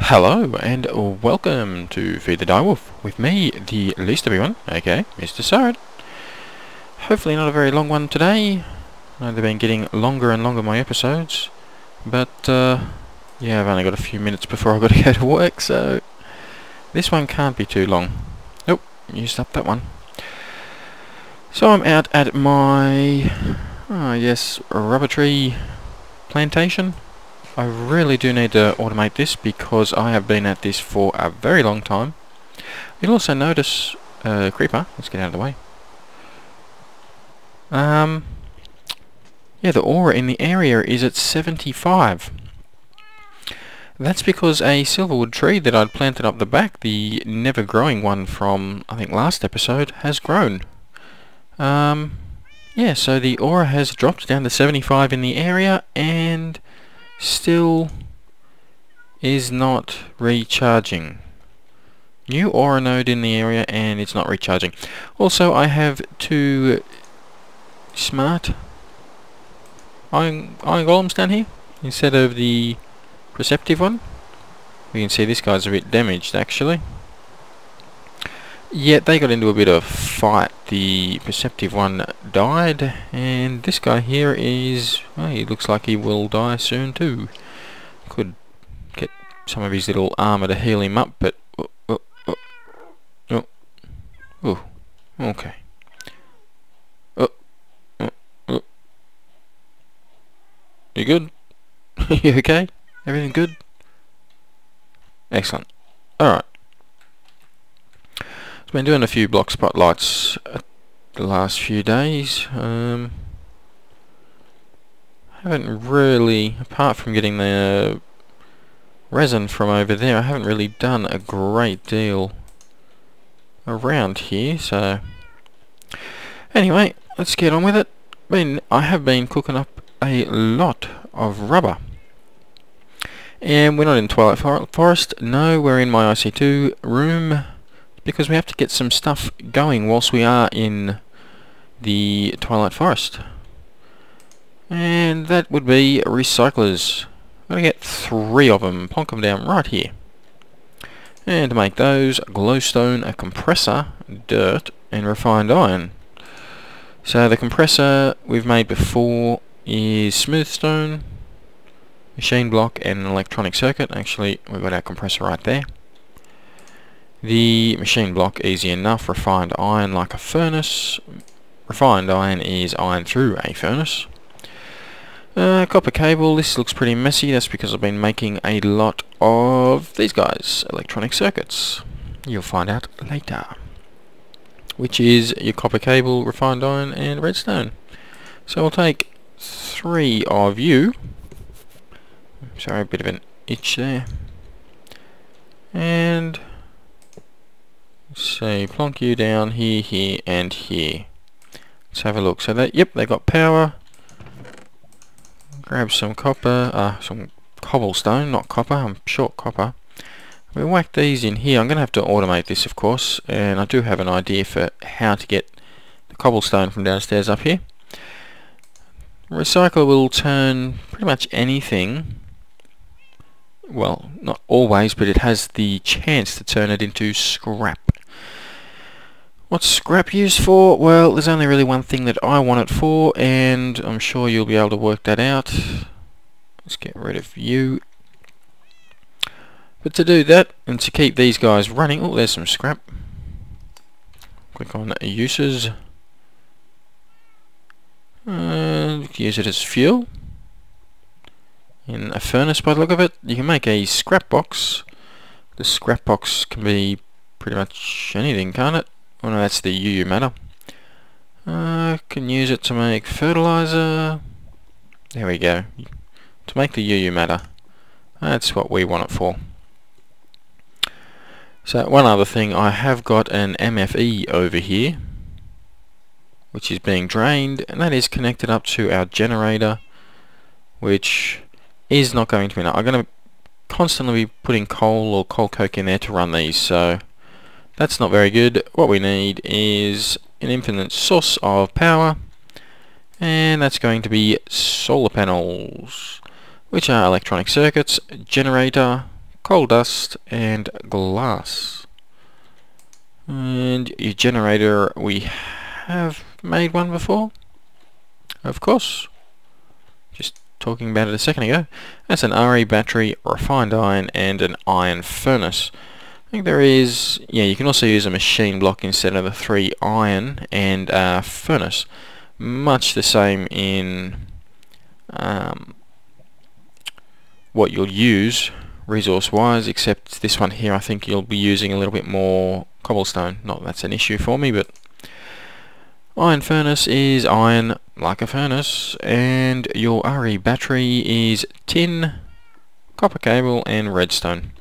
Hello and welcome to Feed the Direwolf with me, the least of everyone, aka MrSuryt. Hopefully not a very long one today. I know they've been getting longer and longer, my episodes, but yeah, I've only got a few minutes before I've got to go to work, so this one can't be too long. Nope, used up that one. So I'm out at my, rubber tree plantation. I really do need to automate this because I have been at this for a very long time. You'll also notice creeper. Let's get out of the way. Yeah, the aura in the area is at 75. That's because a silverwood tree that I'd planted up the back, the never growing one from I think last episode, has grown. Yeah, so the aura has dropped down to 75 in the area and still is not recharging. New aura node in the area and it's not recharging. Also, I have two smart iron golems down here instead of the perceptive one. We can see this guy's a bit damaged actually. Yet they got into a bit of fight. The perceptive one died, and this guy here is, well, he looks like he will die soon too. Could get some of his little armour to heal him up, but okay. You good? You okay? Everything good? Excellent. Alright. Been doing a few block spotlights the last few days. Haven't really, apart from getting the resin from over there, I haven't really done a great deal around here, so anyway, let's get on with it. I have been cooking up a lot of rubber. And we're not in Twilight Forest, no, we're in my IC2 room, because we have to get some stuff going whilst we are in the Twilight Forest. And that would be recyclers. I'm going to get 3 of them, plonk them down right here. And to make those, glowstone, a compressor, dirt, and refined iron. So the compressor we've made before is smooth stone, machine block, and an electronic circuit. Actually, we've got our compressor right there. The machine block, easy enough. Refined iron, like a furnace. Refined iron is iron through a furnace. Copper cable, this looks pretty messy. That's because I've been making a lot of these guys, electronic circuits. You'll find out later. Which is your copper cable, refined iron, and redstone. So we'll take 3 of you. Sorry, a bit of an itch there. And so plonk you down here, here, and here. Let's have a look. So that, yep, they got power. Grab some copper, some cobblestone, not copper. I'm short copper. We'll whack these in here. I'm going to have to automate this, of course, and I do have an idea for how to get the cobblestone from downstairs up here. Recycler will turn pretty much anything. Well, not always, but it has the chance to turn it into scrap. What's scrap used for? Well, there's only really one thing that I want it for, and I'm sure you'll be able to work that out. Let's get rid of you. But to do that, and to keep these guys running, oh, there's some scrap. Click on uses. Use it as fuel. In a furnace by the look of it. You can make a scrap box. The scrap box can be pretty much anything, can't it? Oh no, that's the UU matter. Can use it to make fertilizer. There we go. To make the UU matter. That's what we want it for. So one other thing, I have got an MFE over here, which is being drained, and that is connected up to our generator, which is not going to be enough. I'm going to constantly be putting coal or coal coke in there to run these, so that's not very good. What we need is an infinite source of power, and that's going to be solar panels, which are electronic circuits, generator, coal dust, and glass. And your generator, we have made one before, of course. Just talking about it a second ago. That's an RE battery, refined iron, and an iron furnace. I think there is, yeah, you can also use a machine block instead of the 3 iron and a furnace. Much the same in what you'll use resource wise, except this one here I think you'll be using a little bit more cobblestone. Not that that's an issue for me, but iron furnace is iron like a furnace, and your RE battery is tin, copper cable, and redstone.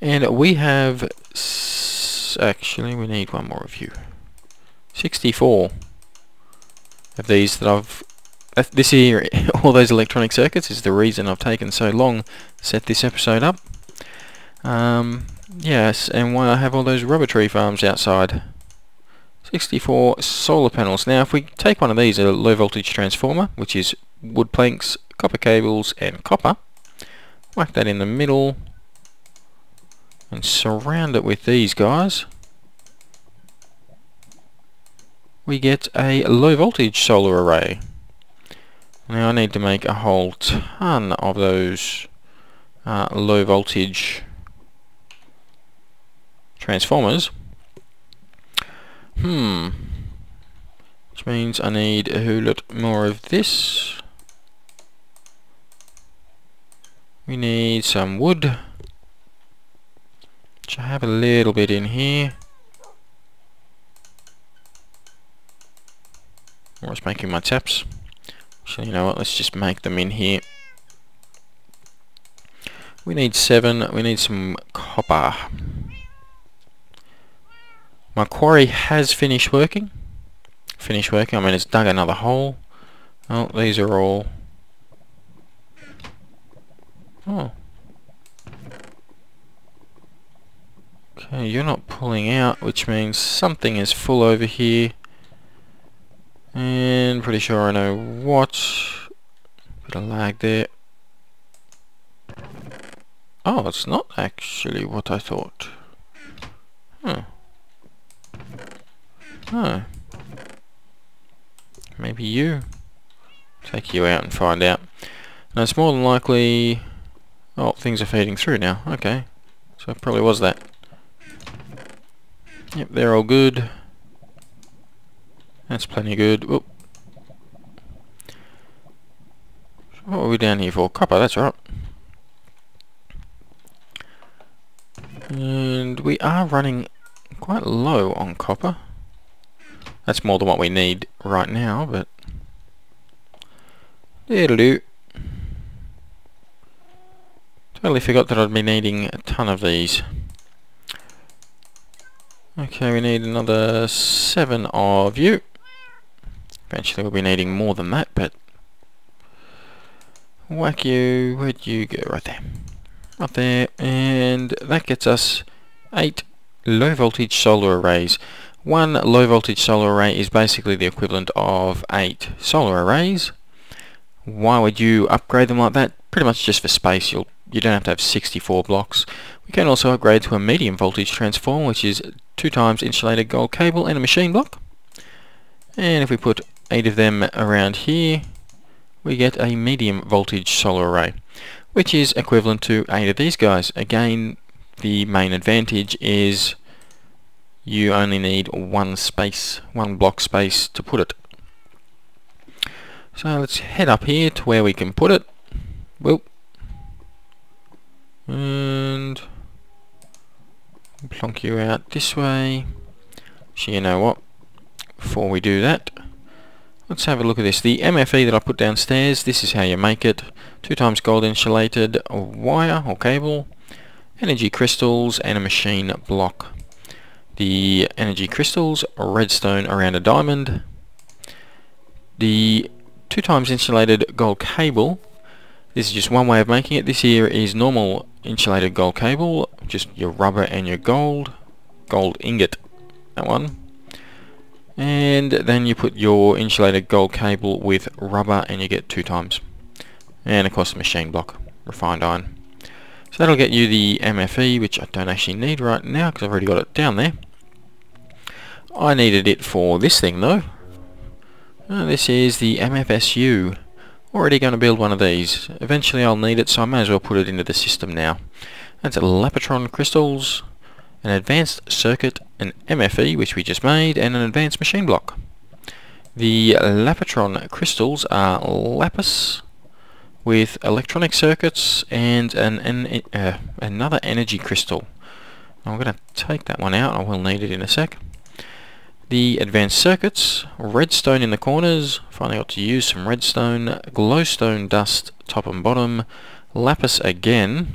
And we have actually we need one more of you. 64 of these that I've this here, all those electronic circuits is the reason I've taken so long to set this episode up. Yes, and why I have all those rubber tree farms outside. 64 solar panels. Now if we take one of these, a low voltage transformer, which is wood planks, copper cables, and copper, whack that in the middle and surround it with these guys, we get a low voltage solar array. Now I need to make a whole ton of those low voltage transformers. Which means I need a whole lot more of this. We need some wood, which I have a little bit in here. I was making my taps. So you know what, let's just make them in here. We need 7, we need some copper. My quarry has finished working. I mean it's dug another hole. Oh, these are all... Oh. Okay, you're not pulling out, which means something is full over here. And pretty sure I know what. Bit of lag there. Oh, it's not actually what I thought. Oh. Maybe you. Take you out and find out. Now it's more than likely... Oh, things are feeding through now. Okay. So it probably was that. Yep, they're all good. That's plenty good. Whoop. What are we down here for? Copper, that's right. And we are running quite low on copper. That's more than what we need right now, but it'll do. Totally forgot that I'd be needing a ton of these. Okay, we need another 7 of you. Eventually we'll be needing more than that, but whack you, where'd you go? Right there. Right there, and that gets us 8 low voltage solar arrays. One low voltage solar array is basically the equivalent of 8 solar arrays. Why would you upgrade them like that? Pretty much just for space. You don't have to have 64 blocks. We can also upgrade to a medium voltage transformer, which is 2 times insulated gold cable and a machine block. And if we put 8 of them around here, we get a medium voltage solar array, which is equivalent to 8 of these guys. Again, the main advantage is you only need one block space to put it. So let's head up here to where we can put it. Whoop. And plonk you out this way. So you know what, before we do that, let's have a look at this. The MFE that I put downstairs, this is how you make it. 2 times gold insulated wire or cable, energy crystals, and a machine block. The energy crystals, redstone around a diamond. The 2 times insulated gold cable, this is just one way of making it. This here is normal insulated gold cable, just your rubber and your gold ingot, that one. And then you put your insulated gold cable with rubber and you get 2 times. And of course the machine block, refined iron. So that'll get you the MFE, which I don't actually need right now because I've already got it down there. I needed it for this thing though. This is the MFSU. Already going to build one of these. Eventually I'll need it, so I may as well put it into the system now. That's Lapotron crystals, an advanced circuit, an MFE, which we just made, and an advanced machine block. The Lapotron crystals are lapis with electronic circuits and another energy crystal. I'm going to take that one out, I will need it in a sec. The advanced circuits, redstone in the corners, finally got to use some redstone, glowstone dust top and bottom, lapis again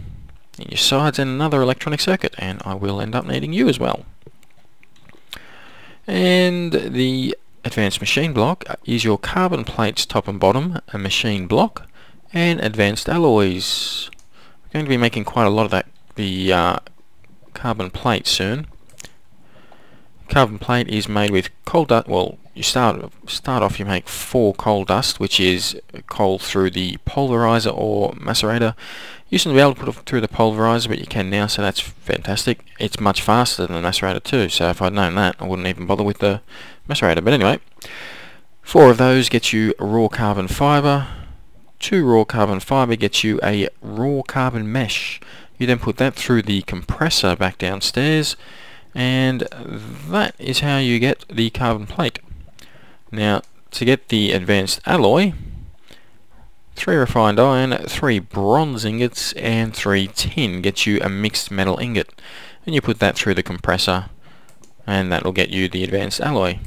in your sides, and another electronic circuit, and I will end up needing you as well. And the advanced machine block is your carbon plates top and bottom, a machine block, and advanced alloys. We're going to be making quite a lot of that, the carbon plate soon. Carbon plate is made with coal dust. Well, you start off, you make 4 coal dust, which is coal through the pulverizer or macerator. You used to be able to put it through the pulverizer, but you can now, so that's fantastic. It's much faster than the macerator too, so if I'd known that, I wouldn't even bother with the macerator. But anyway, 4 of those get you raw carbon fibre. 2 raw carbon fibre gets you a raw carbon mesh. You then put that through the compressor back downstairs, and that is how you get the carbon plate. Now, to get the advanced alloy, 3 refined iron, 3 bronze ingots, and 3 tin gets you a mixed metal ingot. And you put that through the compressor, and that will get you the advanced alloy.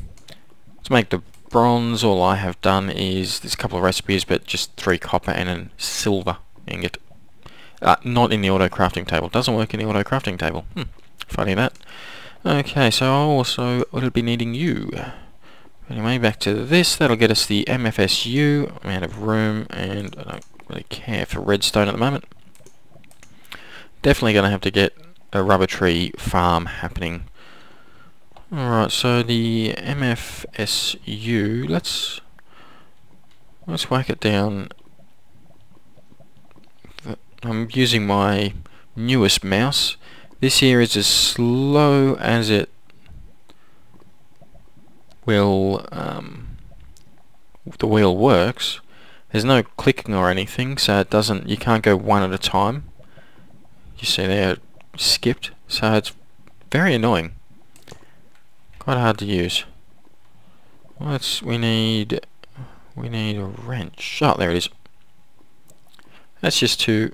To make the bronze, all I have done is, there's a couple of recipes, but just 3 copper and a silver ingot. Not in the auto crafting table. Doesn't work in the auto crafting table. Funny that. Okay, so I also will be needing you. Anyway, back to this. That'll get us the MFSU. I'm out of room, and I don't really care for redstone at the moment. Definitely going to have to get a rubber tree farm happening. Alright, so the MFSU, let's whack it down. I'm using my newest mouse. This here is as slow as it will, the wheel works. There's no clicking or anything, so it doesn't, you can't go one at a time. You see there, skipped, so it's very annoying. Quite hard to use. We need a wrench. Oh, there it is. That's just to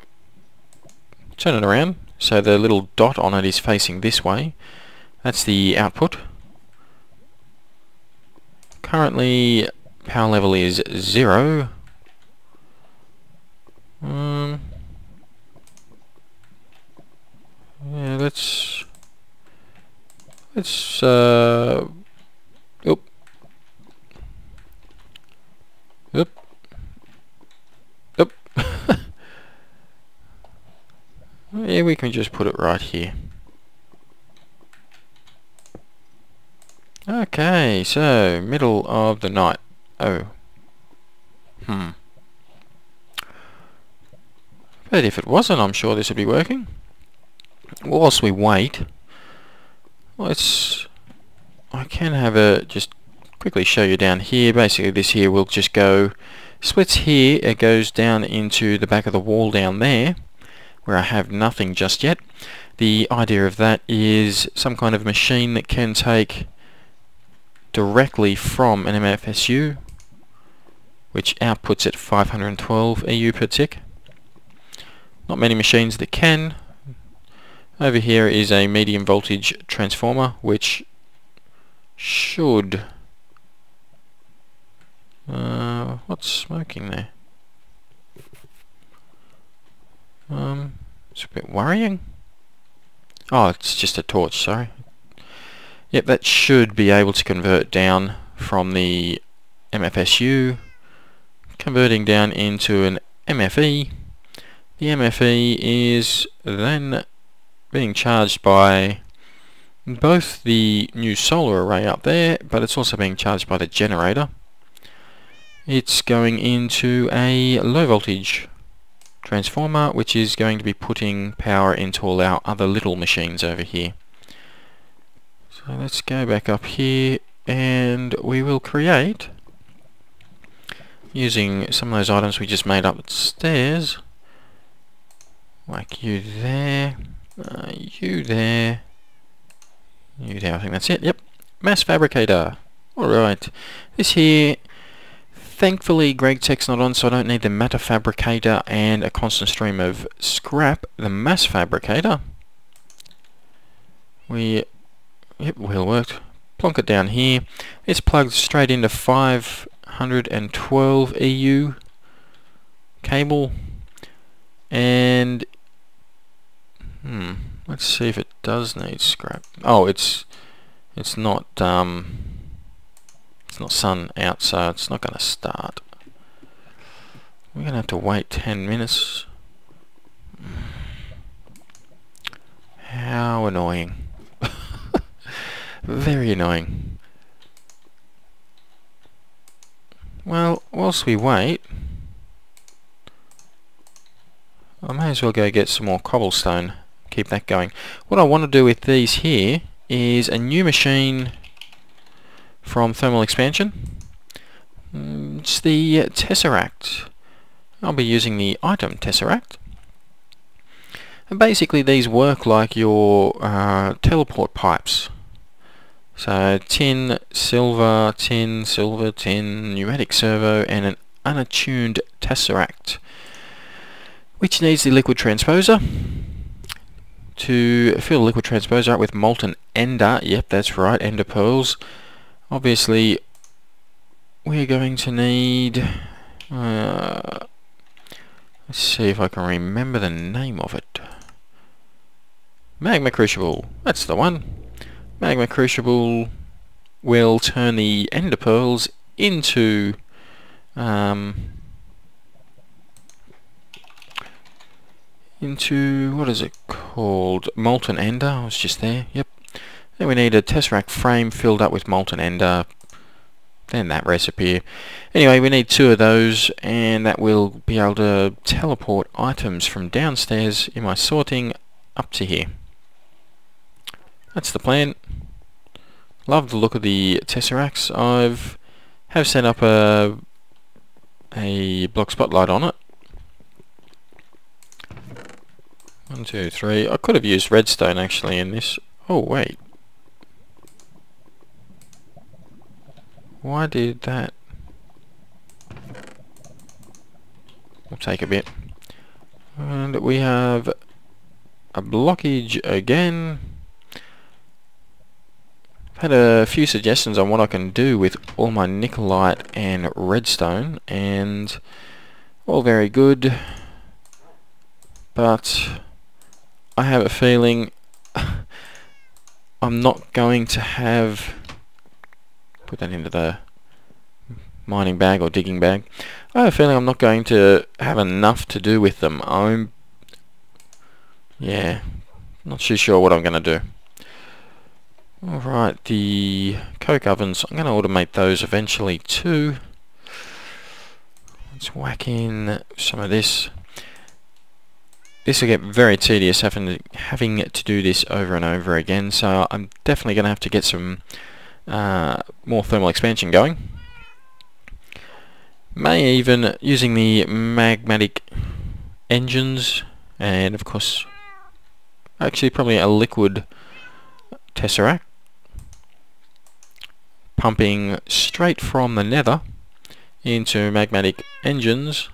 turn it around, so the little dot on it is facing this way. That's the output. Currently, power level is 0. Yeah, let's yeah, we can just put it right here. Okay, so middle of the night. Oh. But if it wasn't, I'm sure this would be working. Whilst we wait, I can have just quickly show you down here. Basically this here will just go, splits here, it goes down into the back of the wall down there, where I have nothing just yet. The idea of that is some kind of machine that can take directly from an MFSU, which outputs at 512 EU per tick. Not many machines that can. Over here is a medium voltage transformer, which should... what's smoking there? It's a bit worrying. Oh, it's just a torch, sorry. Yep, that should be able to convert down from the MFSU, converting down into an MFE. The MFE is then being charged by both the new solar array up there, but it's also being charged by the generator. It's going into a low voltage transformer, which is going to be putting power into all our other little machines over here. So let's go back up here, and we will create, using some of those items we just made upstairs, like you there, you there, you there, I think that's it, yep, mass fabricator. Alright, this here, thankfully GregTech's not on, so I don't need the matter fabricator and a constant stream of scrap. The mass fabricator, yep, wheel worked. Plonk it down here. It's plugged straight into 512 EU cable, and let's see if it does need scrap. Oh, it's not sun out, so it's not going to start. We're going to have to wait 10 minutes. How annoying. Very annoying. Well, whilst we wait, I may as well go get some more cobblestone. Keep that going. What I want to do with these here is a new machine from thermal expansion. It's the Tesseract. I'll be using the item Tesseract. And basically these work like your teleport pipes. So tin, silver, tin, pneumatic servo, and an unattuned Tesseract, which needs the liquid transposer. To fill the liquid transposer up with molten ender, yep, that's right, ender pearls. Obviously, we're going to need, let's see if I can remember the name of it. Magma Crucible, that's the one. Magma Crucible will turn the ender pearls into what is it called? Molten ender. I was just there. Yep. Then we need a Tesseract frame filled up with molten ender. Then that recipe. Anyway, we need 2 of those, and that will be able to teleport items from downstairs in my sorting up to here. That's the plan. Love the look of the Tesseracts. Have set up a block spotlight on it. 1, 2, 3. I could have used redstone actually in this. Oh wait. Why did that? We'll take a bit. And we have a blockage again. I've had a few suggestions on what I can do with all my nickelite and redstone, and all very good, but I have a feeling I'm not going to have, put that into the mining bag or digging bag, I have a feeling I'm not going to have enough to do with them. Yeah, not too sure what I'm going to do. Alright, the coke ovens, I'm going to automate those eventually too. Let's whack in some of this. This will get very tedious having to do this over and over again, so I'm definitely going to have to get some more thermal expansion going. May even, using the magmatic engines, and of course actually probably a liquid Tesseract, pumping straight from the nether into magmatic engines,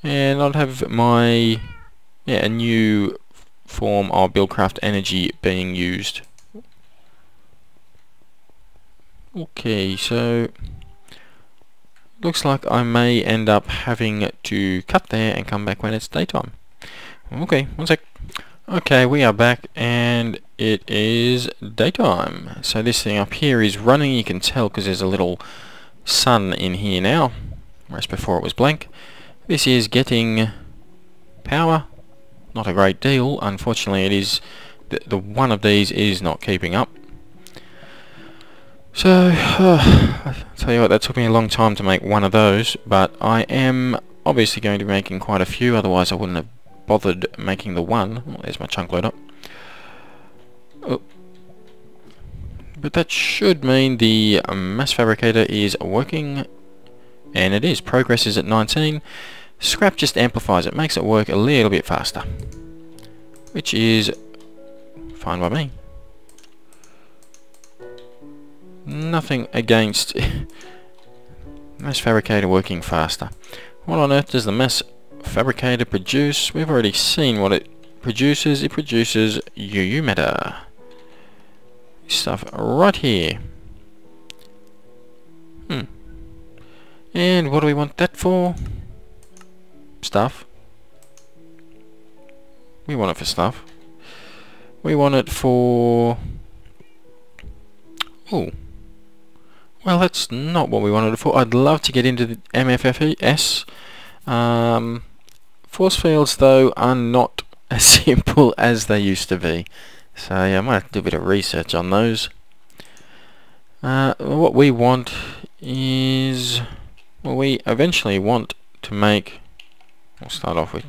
and I'd have my a new form of Buildcraft energy being used. Okay, so looks like I may end up having to cut there and come back when it's daytime. Okay, one sec. Okay, we are back and it is daytime. So this thing up here is running, you can tell because there's a little sun in here now, whereas before it was blank. This is getting power, not a great deal. Unfortunately it is, the one of these is not keeping up. So, I'll tell you what, that took me a long time to make one of those, but I am obviously going to be making quite a few, otherwise I wouldn't have bothered making the one. Oh, there's my chunk load up. Oh. But that should mean the mass fabricator is working, and it is. Progress is at 19. Scrap just amplifies it, makes it work a little bit faster, which is fine by me. Nothing against mass fabricator working faster. What on earth does the mass fabricator produce? We've already seen what it produces. It produces UU matter. Stuff right here. And what do we want that for? Stuff. We want it for stuff. We want it for... Oh. Well, that's not what we wanted it for. I'd love to get into the MFFES. Force fields, though, are not as simple as they used to be. So yeah, I might have to do a bit of research on those. What we want is... Well, we eventually want to make... We'll start off with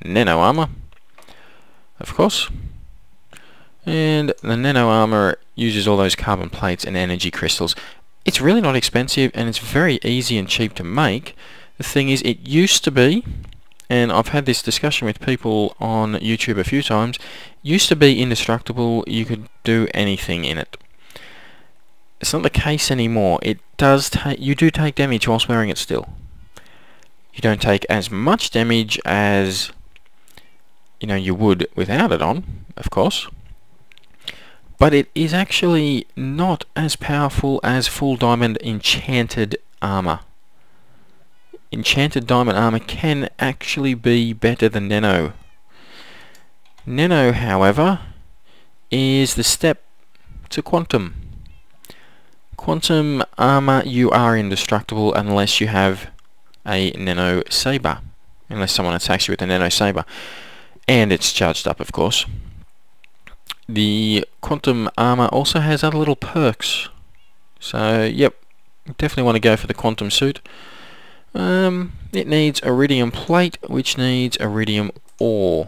nano armor, of course. And the nano armor uses all those carbon plates and energy crystals. It's really not expensive, and it's very easy and cheap to make. The thing is, it used to be, and I've had this discussion with people on YouTube a few times, used to be indestructible. You could do anything in it. It's not the case anymore. It does you do take damage whilst wearing it still. You don't take as much damage as you would without it on, of course. But it is actually not as powerful as full diamond enchanted armor. Enchanted diamond armor can actually be better than nano. Nano, however, is the step to quantum. Quantum armor, you are indestructible unless you have a nano saber. Unless someone attacks you with a nano saber. And it's charged up, of course. The quantum armor also has other little perks. So, yep, definitely want to go for the quantum suit. It needs iridium plate, which needs iridium ore.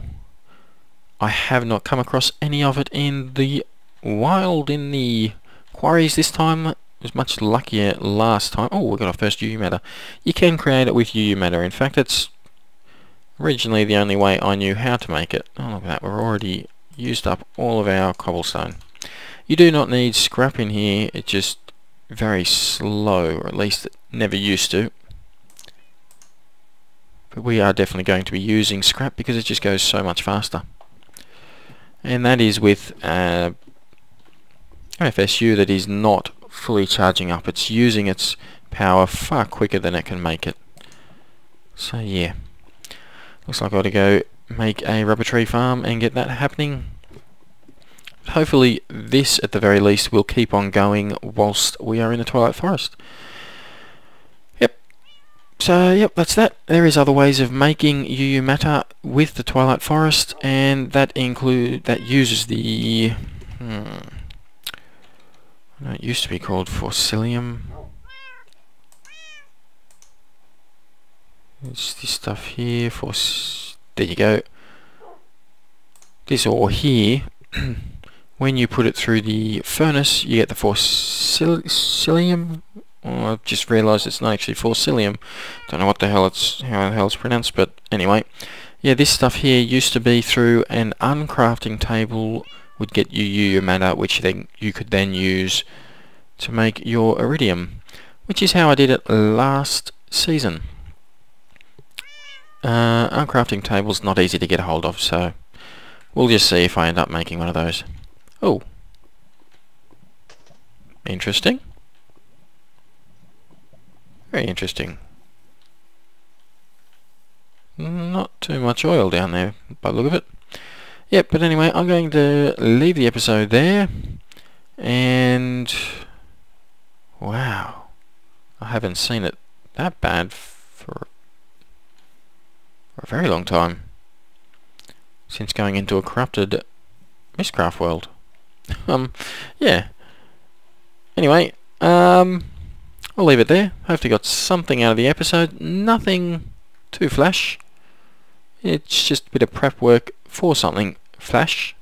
I have not come across any of it in the wild, in the quarries this time. It was much luckier last time. Oh, we got our first UU matter. You can create it with UU matter. In fact, it's originally the only way I knew how to make it. Oh, look at that. We're already used up all of our cobblestone. You do not need scrap in here. It's just very slow, or at least it never used to. But we are definitely going to be using scrap because it just goes so much faster. And that is with FSU that is not fully charging up. It's using its power far quicker than it can make it. So yeah, looks like I ought to go make a rubber tree farm and get that happening. Hopefully this at the very least will keep on going whilst we are in the Twilight Forest. Yep. So yep, that's that. There is other ways of making UU matter with the Twilight Forest, and that uses the it used to be called fossilium. It's this stuff here. There you go. This ore here, when you put it through the furnace, you get the fossilium. Oh, I've just realised it's not actually fossilium. Don't know what the hell how the hell it's pronounced, but anyway, yeah, this stuff here used to be through an uncrafting table. Would get you UU matter, which then you could then use to make your iridium, which is how I did it last season. Uncrafting table's not easy to get a hold of, so we'll just see if I end up making one of those. Oh, interesting. Very interesting. Not too much oil down there by the look of it. Yep, but anyway, I'm going to leave the episode there, and wow, I haven't seen it that bad for a very long time, since going into a corrupted Mistcraft world. Yeah. Anyway, I'll leave it there. Hopefully got something out of the episode. Nothing to Flash. It's just a bit of prep work for something Flash.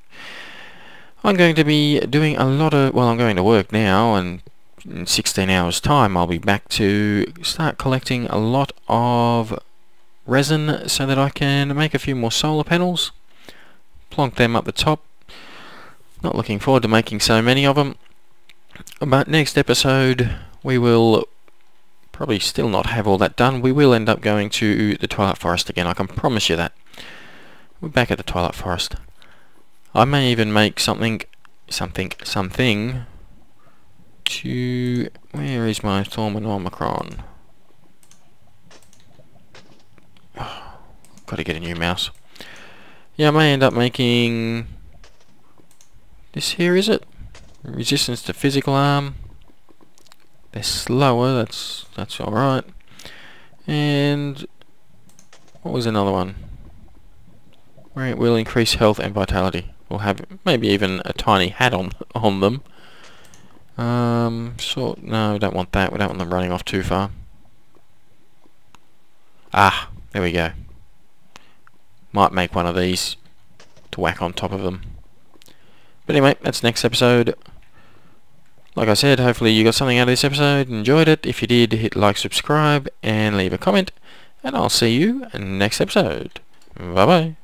I'm going to be doing a lot of, well, I'm going to work now, and in 16 hours time I'll be back to start collecting a lot of resin so that I can make a few more solar panels, plonk them up the top. Not looking forward to making so many of them, but next episode we will probably still not have all that done. We will end up going to the Twilight Forest again, I can promise you that. We're back at the Twilight Forest. I may even make something to... where is my Storm and Omicron? Oh, gotta get a new mouse. Yeah, I may end up making... this here, is it? Resistance to physical harm. They're slower, that's alright. And... what was another one? Where it will increase health and vitality. We'll have maybe even a tiny hat on them. So no, we don't want that. We don't want them running off too far. Ah, there we go. Might make one of these to whack on top of them. But anyway, that's next episode. Like I said, hopefully you got something out of this episode, enjoyed it. If you did, hit like, subscribe, and leave a comment. And I'll see you in the next episode. Bye bye.